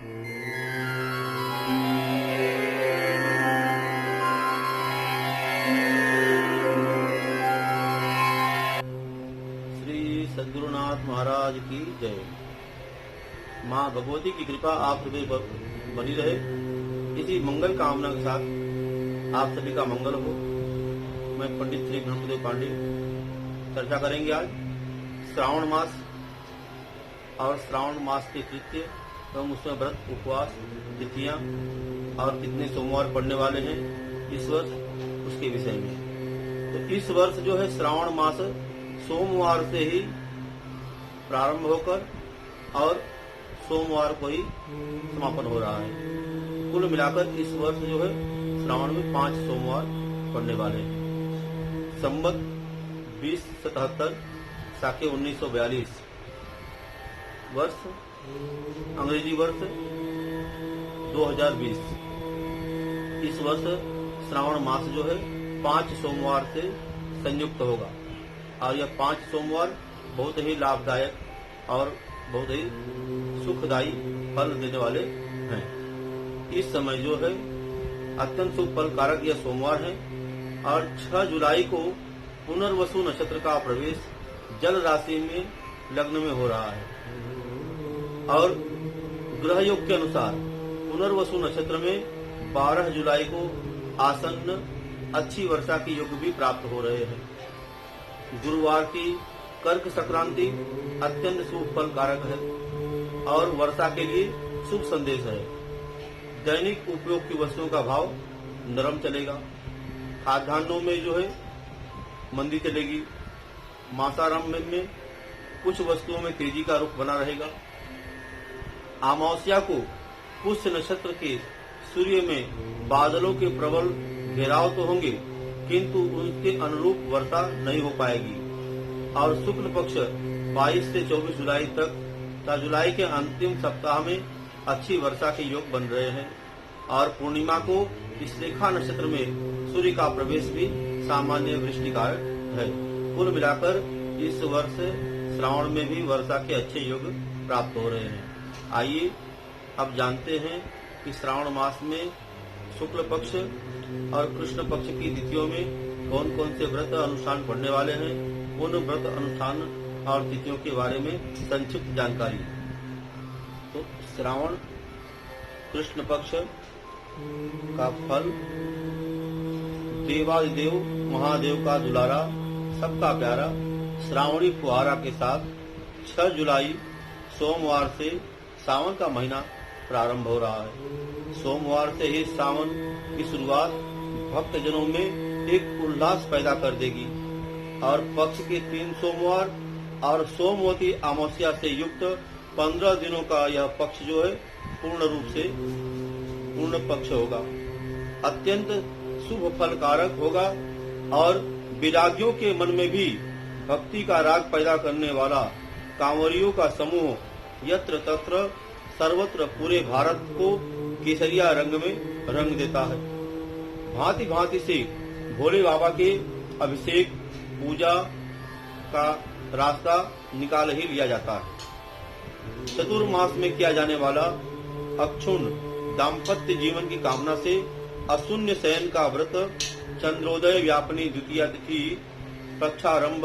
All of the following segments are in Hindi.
श्री सद्गुरुनाथ महाराज की जय। माँ भगवती की कृपा आप सभी पर बनी रहे। इसी मंगल कामना के साथ आप सभी का मंगल हो। मैं पंडित श्री गणपति पांडे चर्चा करेंगे आज श्रावण मास और श्रावण मास के कृत्य एवं उसमें व्रत, उपवास, तिथियां और कितने सोमवार पड़ने वाले हैं इस वर्ष, उसके विषय में। तो इस वर्ष जो है श्रावण मास सोमवार से ही प्रारंभ होकर और सोमवार को ही समापन हो रहा है। कुल मिलाकर इस वर्ष जो है श्रावण में 5 सोमवार पड़ने वाले हैं। संवत 2077 साके 1942 वर्ष, अंग्रेजी वर्ष 2020। इस वर्ष श्रावण मास जो है 5 सोमवार से संयुक्त होगा और यह 5 सोमवार बहुत ही लाभदायक और बहुत ही सुखदायी फल देने वाले हैं। इस समय जो है अत्यंत शुभ फल कारक यह सोमवार है और 6 जुलाई को पुनर्वसु नक्षत्र का प्रवेश जल राशि में लग्न में हो रहा है और ग्रह योग के अनुसार पुनर्वसु नक्षत्र में 12 जुलाई को आसन्न अच्छी वर्षा की योग भी प्राप्त हो रहे हैं। गुरुवार की कर्क संक्रांति अत्यंत शुभ फल कारक है और वर्षा के लिए शुभ संदेश है। दैनिक उपयोग की वस्तुओं का भाव नरम चलेगा। खाद्यान्नों में जो है मंदी चलेगी। मासारंभ में कुछ वस्तुओं में तेजी का रुख बना रहेगा। अमावस्या को पुष्य नक्षत्र के सूर्य में बादलों के प्रबल घेराव तो होंगे किंतु उनके अनुरूप वर्षा नहीं हो पाएगी और शुक्ल पक्ष 22 से 24 जुलाई तक तथा जुलाई के अंतिम सप्ताह में अच्छी वर्षा के योग बन रहे हैं और पूर्णिमा को इस रेखा नक्षत्र में सूर्य का प्रवेश भी सामान्य वृष्टिकारक है। कुल मिलाकर इस वर्ष श्रावण में भी वर्षा के अच्छे योग प्राप्त हो रहे हैं। आइए अब जानते हैं कि श्रावण मास में शुक्ल पक्ष और कृष्ण पक्ष की तिथियों में कौन कौन से व्रत अनुष्ठान पड़ने वाले हैं। उन व्रत अनुष्ठान और तिथियों के बारे में संक्षिप्त जानकारी। तो श्रावण कृष्ण पक्ष का फल देवादिदेव महादेव का दुलारा, सबका प्यारा श्रावणी फुहारा के साथ 6 जुलाई सोमवार से सावन का महीना प्रारंभ हो रहा है। सोमवार से ही सावन की शुरुआत भक्तजनों में एक उल्लास पैदा कर देगी और पक्ष के 3 सोमवार और सोमवती अमावस्या से युक्त 15 दिनों का यह पक्ष जो है पूर्ण रूप से पूर्ण पक्ष होगा। अत्यंत शुभ फल कारक होगा और विरागियों के मन में भी भक्ति का राग पैदा करने वाला कांवरियों का समूह यत्र तत्र सर्वत्र पूरे भारत को केसरिया रंग में रंग देता है। भांति भांति से भोले बाबा के अभिषेक पूजा का रास्ता निकाल ही लिया जाता है। चतुर्मास में किया जाने वाला अक्षुण दाम्पत्य जीवन की कामना से अशून्य शयन का व्रत चंद्रोदय व्यापनी द्वितीय तिथि पक्षारंभ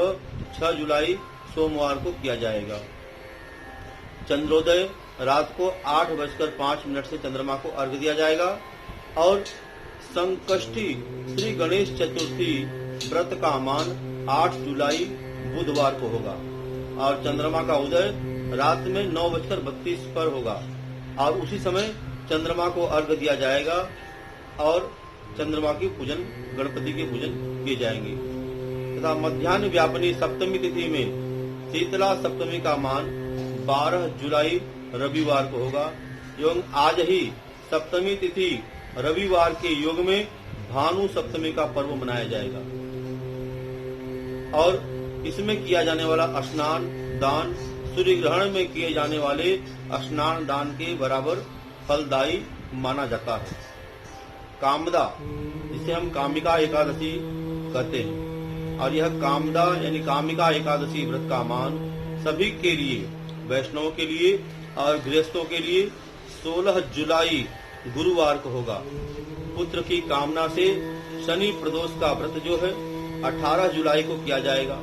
6 जुलाई सोमवार को किया जाएगा। चंद्रोदय रात को 8:05 से चंद्रमा को अर्घ्य दिया जाएगा और संकष्टी श्री गणेश चतुर्थी व्रत का मान 8 जुलाई बुधवार को होगा और चंद्रमा का उदय रात में 9:32 पर होगा और उसी समय चंद्रमा को अर्घ्य दिया जाएगा और चंद्रमा की पूजन, गणपति के पूजन किए जाएंगे तथा मध्याह्न व्यापनी सप्तमी तिथि में शीतला सप्तमी का मान 12 जुलाई रविवार को होगा एवं आज ही सप्तमी तिथि रविवार के योग में भानु सप्तमी का पर्व मनाया जाएगा और इसमें किया जाने वाला स्नान दान सूर्य ग्रहण में किए जाने वाले स्नान दान के बराबर फलदायी माना जाता है। कामदा, जिसे हम कामिका एकादशी कहते हैं, और यह कामदा यानी कामिका एकादशी व्रत का मान सभी के लिए, वैष्णवों के लिए और गृहस्थों के लिए 16 जुलाई गुरुवार को होगा। पुत्र की कामना से शनि प्रदोष का व्रत जो है 18 जुलाई को किया जाएगा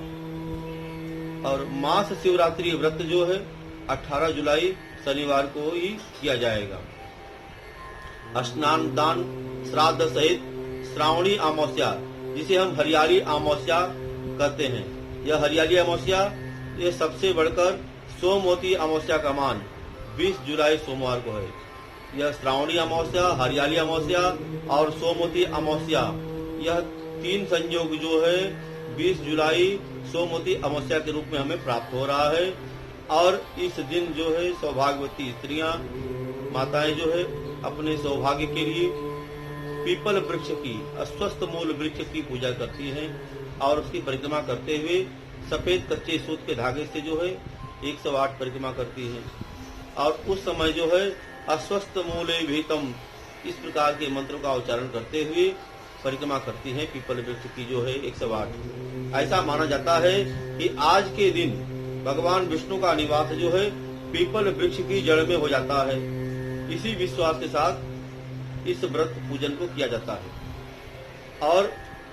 और मास शिवरात्रि व्रत जो है 18 जुलाई शनिवार को ही किया जाएगा। स्नान दान श्राद्ध सहित श्रावणी अमावस्या, जिसे हम हरियाली अमावस्या कहते हैं, यह हरियाली अमावस्या ये सबसे बढ़कर सोमवती अमावस्या का मान 20 जुलाई सोमवार को है। यह श्रावणी अमावस्या, हरियाली अमावस्या और सोमवती अमावस्या, यह 3 संयोग जो है 20 जुलाई सोमवती अमावस्या के रूप में हमें प्राप्त हो रहा है। और इस दिन जो है सौभाग्यवती स्त्रियां माताएं जो है अपने सौभाग्य के लिए पीपल वृक्ष की, अस्वस्थ मूल वृक्ष की पूजा करती हैं और उसकी परिक्रमा करते हुए सफेद कच्चे सूत के धागे से जो है 108 परिक्रमा करती हैं और उस समय जो है अस्वस्थ मूले भीतम इस प्रकार के मंत्र का उच्चारण करते हुए परिक्रमा करती हैं पीपल वृक्ष की जो है 108। ऐसा माना जाता है कि आज के दिन भगवान विष्णु का निवास जो है पीपल वृक्ष की जड़ में हो जाता है। इसी विश्वास के साथ इस व्रत पूजन को किया जाता है। और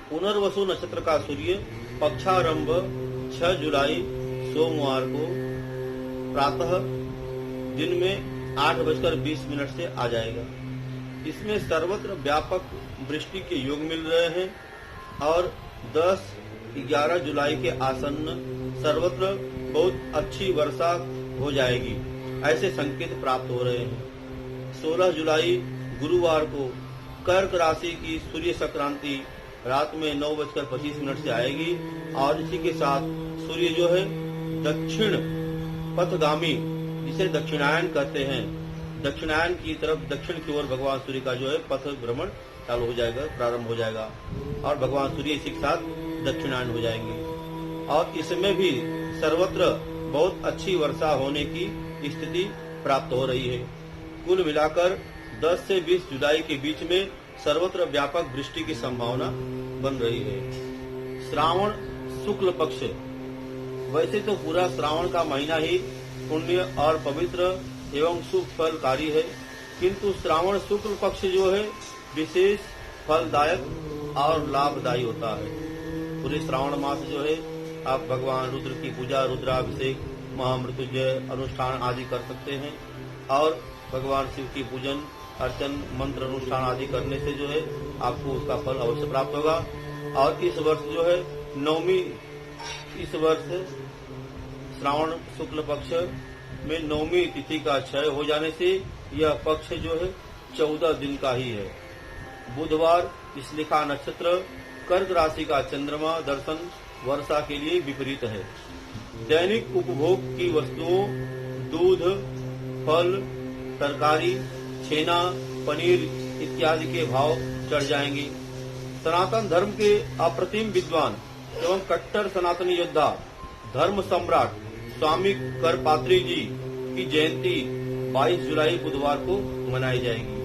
पुनर्वसु नक्षत्र का सूर्य पक्षारंभ 6 जुलाई सोमवार को प्रातः दिन में 8:20 से आ जाएगा। इसमें सर्वत्र व्यापक वृष्टि के योग मिल रहे हैं और 10-11 जुलाई के आसन्न सर्वत्र बहुत अच्छी वर्षा हो जाएगी, ऐसे संकेत प्राप्त हो रहे हैं। 16 जुलाई गुरुवार को कर्क राशि की सूर्य संक्रांति रात में 9:25 से आएगी और इसी के साथ सूर्य जो है दक्षिण पथगामी, जिसे दक्षिणायन कहते हैं, दक्षिणायन की तरफ दक्षिण की ओर भगवान सूर्य का जो है पथ भ्रमण चालू हो जाएगा, प्रारंभ हो जाएगा और भगवान सूर्य इसी के साथ दक्षिणायन हो जाएंगे। और इसमें भी सर्वत्र बहुत अच्छी वर्षा होने की स्थिति प्राप्त हो रही है। कुल मिलाकर 10 से 20 जुलाई के बीच में सर्वत्र व्यापक वृष्टि की संभावना बन रही है। श्रावण शुक्ल पक्ष, वैसे तो पूरा श्रावण का महीना ही पुण्य और पवित्र एवं शुभ फलकारी है, किंतु श्रावण शुक्ल पक्ष जो है विशेष फलदायक और लाभदायी होता है। पूरे श्रावण मास जो है आप भगवान रुद्र की पूजा, रुद्राभिषेक, महामृत्युंजय अनुष्ठान आदि कर सकते हैं और भगवान शिव की पूजन अर्चन मंत्र अनुष्ठान आदि करने से जो है आपको उसका फल अवश्य प्राप्त होगा। और इस वर्ष जो है नवमी, इस वर्ष श्रावण शुक्ल पक्ष में नवमी तिथि का क्षय हो जाने से यह पक्ष जो है 14 दिन का ही है। बुधवार इसलिखा नक्षत्र, कर्क राशि का चंद्रमा दर्शन वर्षा के लिए विपरीत है। दैनिक उपभोग की वस्तुओं, दूध, फल, तरकारी, छेना, पनीर इत्यादि के भाव चढ़ जाएंगे। सनातन धर्म के अप्रतिम विद्वान एवं कट्टर सनातनी योद्धा धर्म सम्राट स्वामी करपात्री जी की जयंती 22 जुलाई बुधवार को मनाई जाएगी।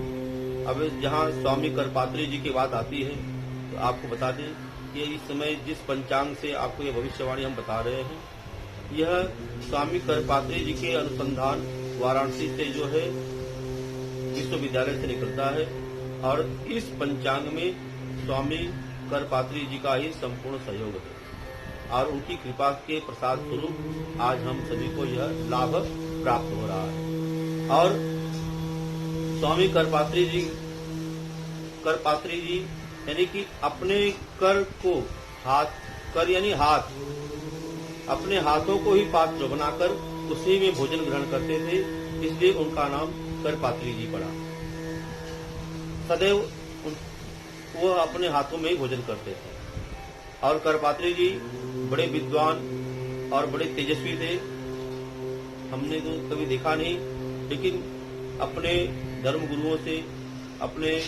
अब जहां स्वामी करपात्री जी की बात आती है तो आपको बता दें कि इस समय जिस पंचांग से आपको ये भविष्यवाणी हम बता रहे हैं, यह स्वामी करपात्री जी के अनुसंधान वाराणसी से जो है विश्वविद्यालय से निकलता है और इस पंचांग में स्वामी करपात्री जी का ही संपूर्ण सहयोग है और उनकी कृपा के प्रसाद स्वरूप आज हम सभी को यह लाभ प्राप्त हो रहा है। और स्वामी करपात्री जी यानी कि अपने कर को कर यानी हाथ, अपने हाथों को ही पात्र बनाकर उसी में भोजन ग्रहण करते थे, इसलिए उनका नाम करपात्री जी पड़ा। सदैव वह अपने हाथों में ही भोजन करते थे और करपात्री जी बड़े विद्वान और बड़े तेजस्वी थे। हमने तो कभी देखा नहीं, लेकिन अपने धर्म गुरुओं से, अपने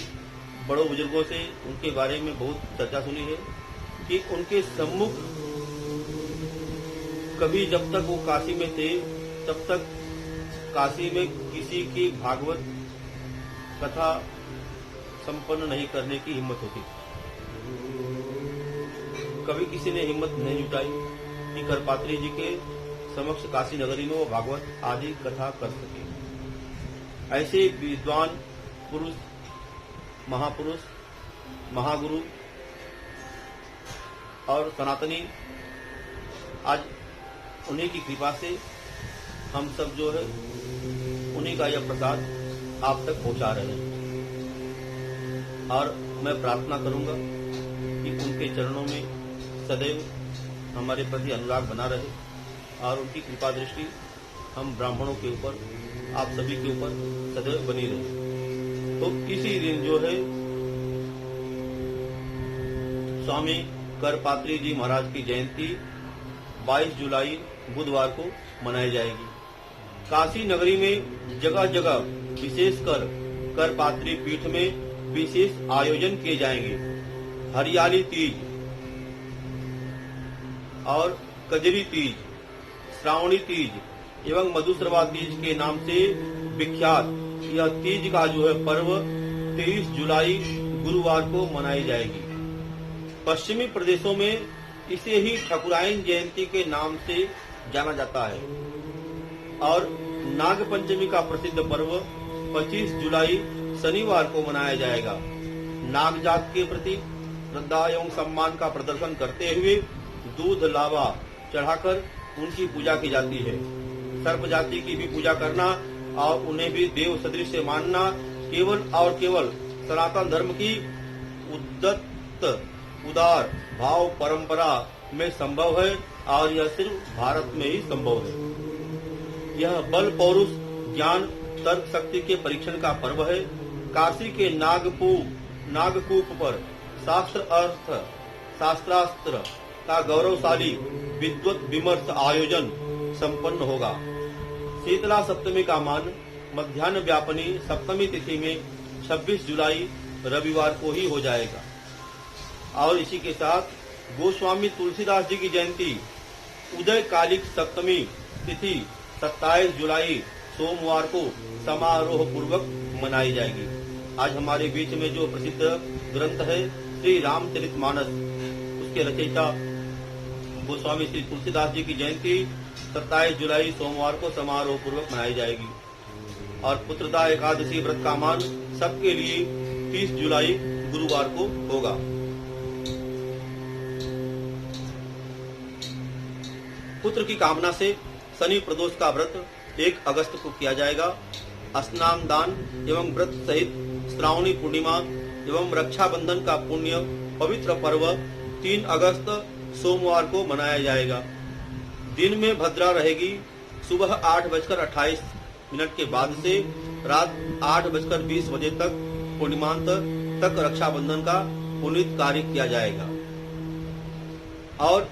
बड़ों बुजुर्गों से उनके बारे में बहुत चर्चा सुनी है कि उनके सम्मुख कभी जब तक वो काशी में थे तब तक काशी में किसी की भागवत कथा संपन्न नहीं करने की हिम्मत होती। कभी किसी ने हिम्मत नहीं जुटाई कि करपात्री जी के समक्ष काशी नगरी में वो भागवत आदि कथा कर सके। ऐसे विद्वान पुरुष, महापुरुष, महागुरु और सनातनी आज उन्हीं की कृपा से हम सब जो है उन्हीं का यह प्रसाद आप तक पहुंचा रहे हैं। और मैं प्रार्थना करूंगा कि उनके चरणों में सदैव हमारे प्रति अनुराग बना रहे और उनकी कृपा दृष्टि हम ब्राह्मणों के ऊपर, आप सभी के ऊपर सदैव बनी रहे। तो इसी दिन जो है स्वामी करपात्री जी महाराज की जयंती 22 जुलाई बुधवार को मनाई जाएगी। काशी नगरी में जगह जगह विशेषकर करपात्री पीठ में विशेष आयोजन किए जाएंगे। हरियाली तीज और कजरी तीज, श्रावणी तीज एवं मधुश्रवा तीज के नाम से विख्यात यह तीज का जो है पर्व 23 जुलाई गुरुवार को मनाई जाएगी। पश्चिमी प्रदेशों में इसे ही ठकुराइन जयंती के नाम से जाना जाता है और नाग पंचमी का प्रसिद्ध पर्व 25 जुलाई शनिवार को मनाया जाएगा। नाग जात के प्रति श्रद्धा एवं सम्मान का प्रदर्शन करते हुए दूध लावा चढ़ाकर उनकी पूजा की जाती है। सर्प जाति की भी पूजा करना और उन्हें भी देव सदृश से मानना केवल और केवल सनातन धर्म की उद्दत उदार भाव परंपरा में संभव है और यह सिर्फ भारत में ही संभव है। यह बल पौरुष ज्ञान तर्क शक्ति के परीक्षण का पर्व है। काशी के नागकूप पर शास्त्र अर्थ शास्त्रास्त्र का गौरवशाली विद्वत विमर्श आयोजन संपन्न होगा। शीतला सप्तमी का मान मध्याह्न व्यापनी सप्तमी तिथि में 26 जुलाई रविवार को ही हो जाएगा। और इसी के साथ गोस्वामी तुलसीदास जी की जयंती उदय कालिक सप्तमी तिथि 27 जुलाई सोमवार को समारोह पूर्वक मनाई जाएगी। आज हमारे बीच में जो प्रसिद्ध ग्रंथ है श्री रामचरितमानस, उसके रचयिता गोस्वामी श्री तुलसीदास जी की जयंती 27 जुलाई सोमवार को समारोह पूर्वक मनाई जाएगी। और पुत्रदा एकादशी व्रत का मान सबके लिए 30 जुलाई गुरुवार को होगा। पुत्र की कामना से शनि प्रदोष का व्रत 1 अगस्त को किया जाएगा। स्नान दान एवं व्रत सहित श्रावणी पूर्णिमा एवं रक्षाबंधन का पुण्य पवित्र पर्व 3 अगस्त सोमवार को मनाया जाएगा। दिन में भद्रा रहेगी। सुबह 8:28 के बाद से रात 8:20 बजे तक पूर्णिमांत तक रक्षाबंधन का पुनीत कार्य किया जाएगा। और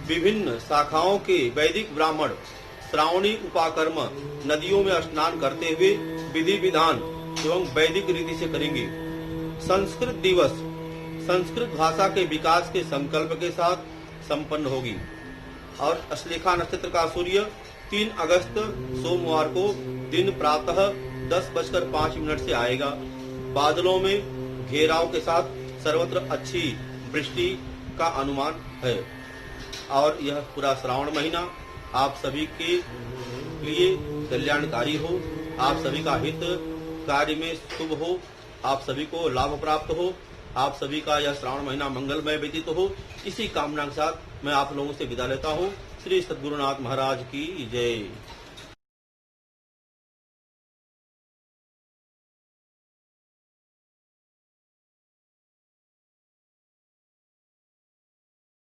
विभिन्न शाखाओं के वैदिक ब्राह्मण श्रावणी उपाकर्म नदियों में स्नान करते हुए विधि विधान एवं वैदिक रीति से करेंगे। संस्कृत दिवस संस्कृत भाषा के विकास के संकल्प के साथ संपन्न होगी। और अश्लेषा नक्षत्र का सूर्य 3 अगस्त सोमवार को दिन प्रातः 10:05 से आएगा। बादलों में घेराव के साथ सर्वत्र अच्छी वृष्टि का अनुमान है। और यह पूरा श्रावण महीना आप सभी के लिए कल्याणकारी हो, आप सभी का हित कार्य में शुभ हो, आप सभी को लाभ प्राप्त हो, आप सभी का यह श्रावण महीना मंगलमय व्यतीत हो। इसी कामना के साथ मैं आप लोगों से विदा लेता हूँ। श्री सद्गुरुनाथ महाराज की जय।